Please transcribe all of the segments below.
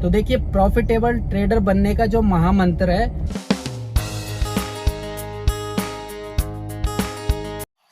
तो देखिए profitable trader बनने का जो महामंत्र है।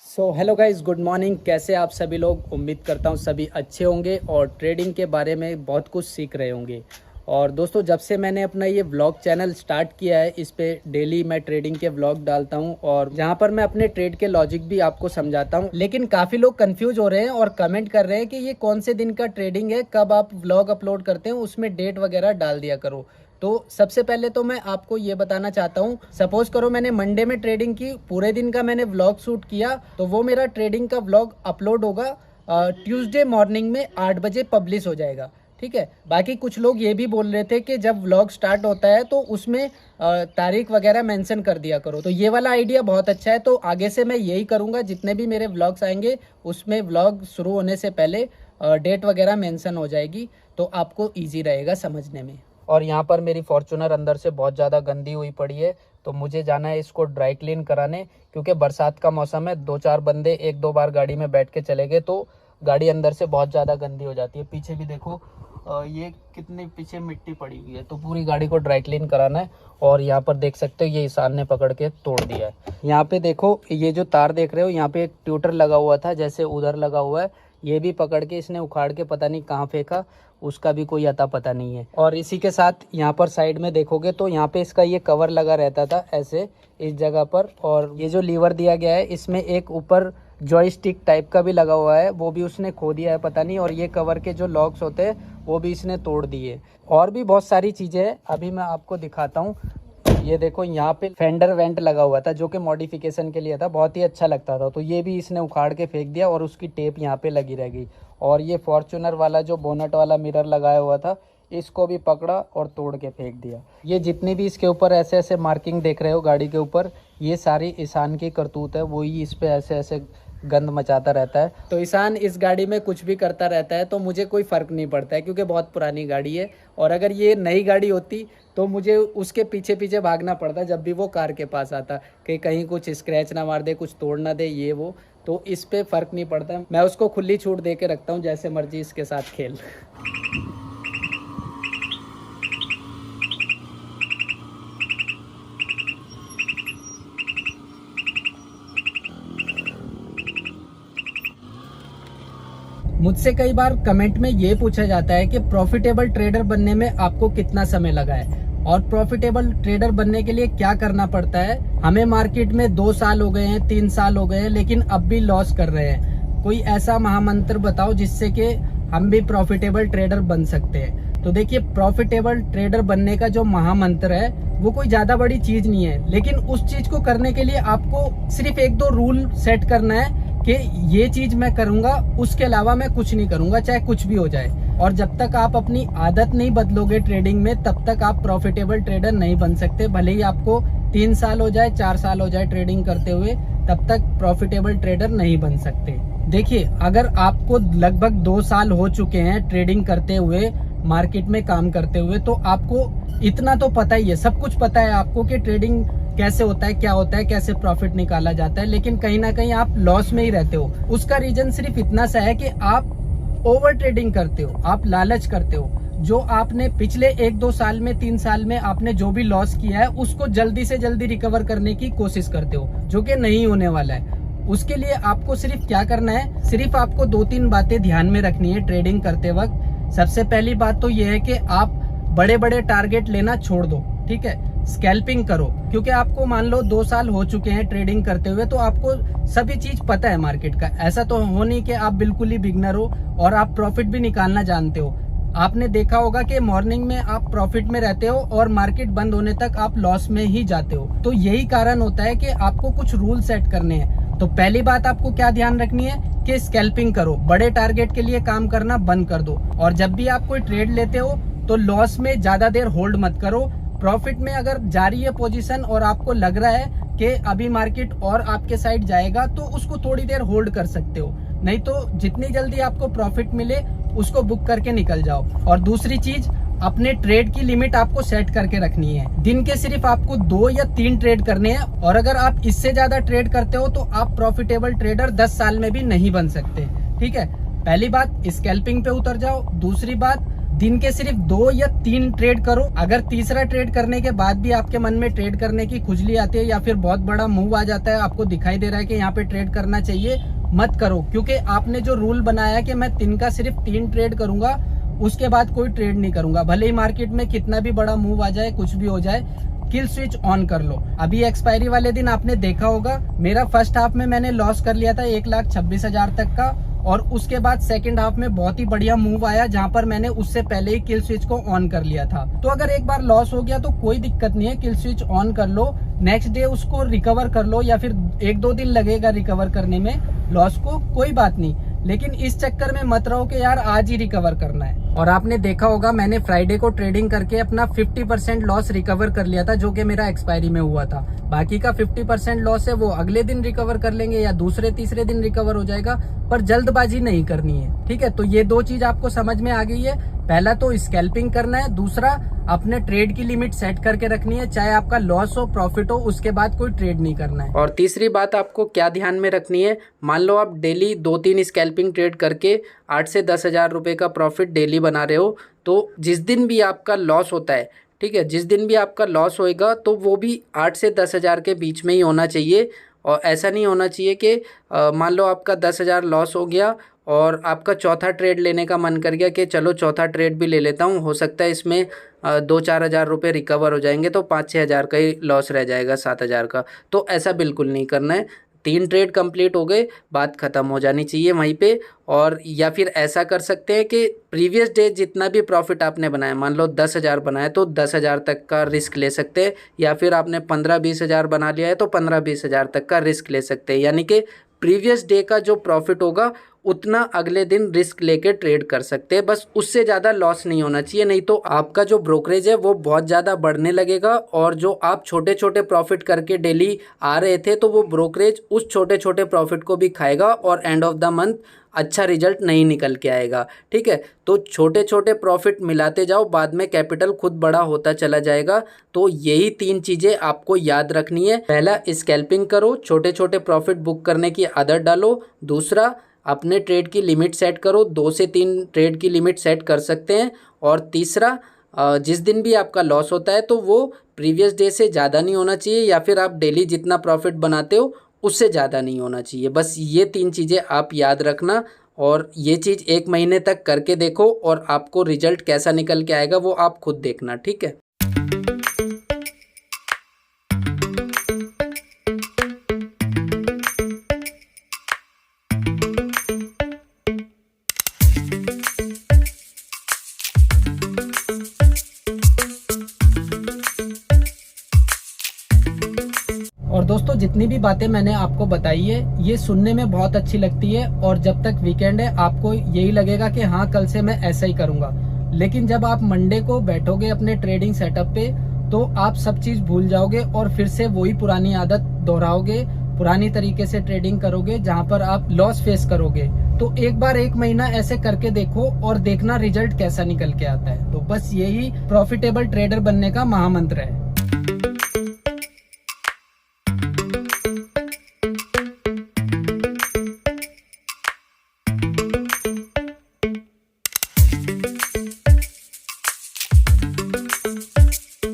So hello guys, good morning. कैसे आप सभी लोग? उम्मीद करता हूँ सभी अच्छे होंगे और ट्रेडिंग के बारे में बहुत कुछ सीख रहे होंगे। और दोस्तों, जब से मैंने अपना ये व्लॉग चैनल स्टार्ट किया है, इस पे डेली मैं ट्रेडिंग के व्लॉग डालता हूँ और जहाँ पर मैं अपने ट्रेड के लॉजिक भी आपको समझाता हूँ। लेकिन काफ़ी लोग कंफ्यूज हो रहे हैं और कमेंट कर रहे हैं कि ये कौन से दिन का ट्रेडिंग है, कब आप व्लॉग अपलोड करते हैं, उसमें डेट वगैरह डाल दिया करो। तो सबसे पहले तो मैं आपको ये बताना चाहता हूँ, सपोज करो मैंने मंडे में ट्रेडिंग की, पूरे दिन का मैंने व्लॉग शूट किया, तो वो मेरा ट्रेडिंग का व्लॉग अपलोड होगा ट्यूसडे मॉर्निंग में 8 बजे पब्लिश हो जाएगा। ठीक है। बाकी कुछ लोग ये भी बोल रहे थे कि जब व्लॉग स्टार्ट होता है तो उसमें तारीख वगैरह मेंशन कर दिया करो। तो ये वाला आइडिया बहुत अच्छा है, तो आगे से मैं यही करूँगा। जितने भी मेरे व्लॉग्स आएंगे उसमें व्लॉग शुरू होने से पहले डेट वगैरह मेंशन हो जाएगी, तो आपको ईजी रहेगा समझने में। और यहाँ पर मेरी फॉर्च्यूनर अंदर से बहुत ज़्यादा गंदी हुई पड़ी है, तो मुझे जाना है इसको ड्राई क्लीन कराने, क्योंकि बरसात का मौसम है। 2-4 बंदे 1-2 बार गाड़ी में बैठ के चले गए तो गाड़ी अंदर से बहुत ज़्यादा गंदी हो जाती है। पीछे भी देखो, ये कितनी पीछे मिट्टी पड़ी हुई है, तो पूरी गाड़ी को ड्राई क्लीन कराना है। और यहाँ पर देख सकते हो, ये ईशान ने पकड़ के तोड़ दिया है। यहाँ पे देखो, ये जो तार देख रहे हो, यहाँ पे एक ट्यूटर लगा हुआ था, जैसे उधर लगा हुआ है, ये भी पकड़ के इसने उखाड़ के पता नहीं कहाँ फेंका, उसका भी कोई अता पता नहीं है। और इसी के साथ यहाँ पर साइड में देखोगे तो यहाँ पे इसका ये कवर लगा रहता था ऐसे इस जगह पर, और ये जो लीवर दिया गया है इसमें एक ऊपर जॉयस्टिक टाइप का भी लगा हुआ है, वो भी उसने खो दिया है पता नहीं। और ये कवर के जो लॉक्स होते हैं वो भी इसने तोड़ दिए। और भी बहुत सारी चीज़ें हैं, अभी मैं आपको दिखाता हूँ। ये देखो, यहाँ पे फेंडर वेंट लगा हुआ था जो कि मॉडिफिकेशन के लिए था, बहुत ही अच्छा लगता था, तो ये भी इसने उखाड़ के फेंक दिया और उसकी टेप यहाँ पे लगी रह गई। और ये फॉर्च्यूनर वाला जो बोनट वाला मिरर लगाया हुआ था, इसको भी पकड़ा और तोड़ के फेंक दिया। ये जितनी भी इसके ऊपर ऐसे ऐसे मार्किंग देख रहे हो गाड़ी के ऊपर, ये सारी ईशान की करतूत है, वही इस पे ऐसे ऐसे गंद मचाता रहता है। तो ईशान इस गाड़ी में कुछ भी करता रहता है, तो मुझे कोई फ़र्क नहीं पड़ता है, क्योंकि बहुत पुरानी गाड़ी है। और अगर ये नई गाड़ी होती तो मुझे उसके पीछे पीछे भागना पड़ता जब भी वो कार के पास आता, कि कहीं कुछ स्क्रैच ना मार दे, कुछ तोड़ ना दे, ये वो। तो इस पे फ़र्क नहीं पड़ता, मैं उसको खुली छूट दे के रखता हूँ, जैसे मर्जी इसके साथ खेल। मुझसे कई बार कमेंट में ये पूछा जाता है कि प्रॉफिटेबल ट्रेडर बनने में आपको कितना समय लगा है और प्रॉफिटेबल ट्रेडर बनने के लिए क्या करना पड़ता है। हमें मार्केट में 2 साल हो गए हैं, 3 साल हो गए हैं, लेकिन अब भी लॉस कर रहे हैं। कोई ऐसा महामंत्र बताओ जिससे कि हम भी प्रॉफिटेबल ट्रेडर बन सकते हैं। तो देखिए, प्रॉफिटेबल ट्रेडर बनने का जो महामंत्र है वो कोई ज्यादा बड़ी चीज नहीं है, लेकिन उस चीज को करने के लिए आपको सिर्फ 1-2 रूल सेट करना है कि ये चीज मैं करूंगा, उसके अलावा मैं कुछ नहीं करूंगा, चाहे कुछ भी हो जाए। और जब तक आप अपनी आदत नहीं बदलोगे ट्रेडिंग में, तब तक आप प्रॉफिटेबल ट्रेडर नहीं बन सकते। भले ही आपको 3 साल हो जाए, 4 साल हो जाए ट्रेडिंग करते हुए, तब तक प्रॉफिटेबल ट्रेडर नहीं बन सकते। देखिए, अगर आपको लगभग 2 साल हो चुके हैं ट्रेडिंग करते हुए, मार्केट में काम करते हुए, तो आपको इतना तो पता ही है, सब कुछ पता है आपको कि ट्रेडिंग कैसे होता है, क्या होता है, कैसे प्रॉफिट निकाला जाता है, लेकिन कहीं ना कहीं आप लॉस में ही रहते हो। उसका रीजन सिर्फ इतना सा है कि आप ओवर ट्रेडिंग करते हो, आप लालच करते हो। जो आपने पिछले 1-2 साल में, 3 साल में आपने जो भी लॉस किया है, उसको जल्दी से जल्दी रिकवर करने की कोशिश करते हो, जो कि नहीं होने वाला है। उसके लिए आपको सिर्फ क्या करना है, सिर्फ आपको 2-3 बातें ध्यान में रखनी है ट्रेडिंग करते वक्त। सबसे पहली बात तो यह है कि आप बड़े बड़े टारगेट लेना छोड़ दो। ठीक है, स्कैल्पिंग करो, क्योंकि आपको मान लो 2 साल हो चुके हैं ट्रेडिंग करते हुए, तो आपको सभी चीज पता है मार्केट का। ऐसा तो हो नहीं कि आप बिल्कुल ही बिगनर हो और आप प्रॉफिट भी निकालना जानते हो। आपने देखा होगा कि मॉर्निंग में आप प्रॉफिट में रहते हो और मार्केट बंद होने तक आप लॉस में ही जाते हो। तो यही कारण होता है कि आपको कुछ रूल सेट करने हैं। तो पहली बात आपको क्या ध्यान रखनी है कि स्कैल्पिंग करो, बड़े टारगेट के लिए काम करना बंद कर दो। और जब भी आप कोई ट्रेड लेते हो तो लॉस में ज्यादा देर होल्ड मत करो। प्रॉफिट में अगर जारी है पोजीशन और आपको लग रहा है कि अभी मार्केट और आपके साइड जाएगा, तो उसको थोड़ी देर होल्ड कर सकते हो, नहीं तो जितनी जल्दी आपको प्रॉफिट मिले उसको बुक करके निकल जाओ। और दूसरी चीज, अपने ट्रेड की लिमिट आपको सेट करके रखनी है। दिन के सिर्फ आपको 2 या 3 ट्रेड करने हैं, और अगर आप इससे ज्यादा ट्रेड करते हो तो आप प्रॉफिटेबल ट्रेडर 10 साल में भी नहीं बन सकते। ठीक है, पहली बात स्कैल्पिंग पे उतर जाओ। दूसरी बात, दिन के सिर्फ 2 या 3 ट्रेड करो। अगर तीसरा ट्रेड करने के बाद भी आपके मन में ट्रेड करने की खुजली आती है या फिर बहुत बड़ा मूव आ जाता है, आपको दिखाई दे रहा है कि यहाँ पे ट्रेड करना चाहिए, मत करो। क्योंकि आपने जो रूल बनाया कि मैं दिन का सिर्फ 3 ट्रेड करूंगा, उसके बाद कोई ट्रेड नहीं करूंगा, भले ही मार्केट में कितना भी बड़ा मूव आ जाए, कुछ भी हो जाए, किल स्विच ऑन कर लो। अभी एक्सपायरी वाले दिन आपने देखा होगा, मेरा फर्स्ट हाफ में मैंने लॉस कर लिया था 1,26,000 तक का, और उसके बाद सेकंड हाफ में बहुत ही बढ़िया मूव आया जहां पर मैंने उससे पहले ही किल स्विच को ऑन कर लिया था। तो अगर एक बार लॉस हो गया तो कोई दिक्कत नहीं है, किल स्विच ऑन कर लो, नेक्स्ट डे उसको रिकवर कर लो, या फिर 1-2 दिन लगेगा रिकवर करने में लॉस को, कोई बात नहीं, लेकिन इस चक्कर में मत रहो कि यार आज ही रिकवर करना है। और आपने देखा होगा मैंने फ्राइडे को ट्रेडिंग करके अपना 50% लॉस रिकवर कर लिया था, जो कि मेरा एक्सपायरी में हुआ था। बाकी का 50% लॉस है वो अगले दिन रिकवर कर लेंगे या दूसरे तीसरे दिन रिकवर हो जाएगा, पर जल्दबाजी नहीं करनी है, ठीक है। तो ये 2 चीज आपको समझ में आ गई है। पहला तो स्कैल्पिंग करना है, दूसरा अपने ट्रेड की लिमिट सेट करके रखनी है, चाहे आपका लॉस हो प्रॉफिट हो, उसके बाद कोई ट्रेड नहीं करना है। और तीसरी बात आपको क्या ध्यान में रखनी है, मान लो आप डेली 2-3 स्कैल्पिंग ट्रेड करके 8 से 10,000 रुपए का प्रॉफिट डेली बना रहे हो, तो जिस दिन भी आपका लॉस होता है, ठीक है, जिस दिन भी आपका लॉस होएगा तो वो भी 8 से 10,000 के बीच में ही होना चाहिए। और ऐसा नहीं होना चाहिए कि मान लो आपका 10,000 लॉस हो गया और आपका चौथा ट्रेड लेने का मन कर गया कि चलो चौथा ट्रेड भी ले लेता हूँ, हो सकता है इसमें 2-4 हज़ार रुपये रिकवर हो जाएंगे, तो 5-6 हज़ार का ही लॉस रह जाएगा, 7 हज़ार का। तो ऐसा बिल्कुल नहीं करना है। 3 ट्रेड कंप्लीट हो गए, बात ख़त्म हो जानी चाहिए वहीं पे। और या फिर ऐसा कर सकते हैं कि प्रीवियस डे जितना भी प्रॉफिट आपने बनाया, मान लो 10,000 बनाया तो 10,000 तक का रिस्क ले सकते हैं, या फिर आपने 15-20 हज़ार बना लिया है तो 15-20 हज़ार तक का रिस्क ले सकते हैं। यानी कि प्रीवियस डे का जो प्रॉफिट होगा उतना अगले दिन रिस्क लेके ट्रेड कर सकते हैं, बस उससे ज़्यादा लॉस नहीं होना चाहिए, नहीं तो आपका जो ब्रोकरेज है वो बहुत ज़्यादा बढ़ने लगेगा, और जो आप छोटे छोटे प्रॉफिट करके डेली आ रहे थे तो वो ब्रोकरेज उस छोटे छोटे प्रॉफिट को भी खाएगा और एंड ऑफ द मंथ अच्छा रिजल्ट नहीं निकल के आएगा, ठीक है। तो छोटे छोटे प्रॉफिट मिलाते जाओ, बाद में कैपिटल खुद बड़ा होता चला जाएगा। तो यही 3 चीज़ें आपको याद रखनी है। पहला, स्कैल्पिंग करो, छोटे छोटे प्रॉफिट बुक करने की आदत डालो। दूसरा, अपने ट्रेड की लिमिट सेट करो, 2 से 3 ट्रेड की लिमिट सेट कर सकते हैं। और तीसरा, जिस दिन भी आपका लॉस होता है तो वो प्रीवियस डे से ज़्यादा नहीं होना चाहिए, या फिर आप डेली जितना प्रॉफिट बनाते हो उससे ज़्यादा नहीं होना चाहिए। बस ये 3 चीज़ें आप याद रखना, और ये चीज़ 1 महीने तक करके देखो, और आपको रिजल्ट कैसा निकल के आएगा वो आप खुद देखना, ठीक है। और दोस्तों, जितनी भी बातें मैंने आपको बताई है ये सुनने में बहुत अच्छी लगती है, और जब तक वीकेंड है आपको यही लगेगा कि हाँ कल से मैं ऐसा ही करूंगा। लेकिन जब आप मंडे को बैठोगे अपने ट्रेडिंग सेटअप पे तो आप सब चीज भूल जाओगे और फिर से वही पुरानी आदत दोहराओगे, पुरानी तरीके से ट्रेडिंग करोगे जहां पर आप लॉस फेस करोगे। तो एक बार 1 महीना ऐसे करके देखो और देखना रिजल्ट कैसा निकल के आता है। तो बस यही प्रॉफिटेबल ट्रेडर बनने का महामंत्र है।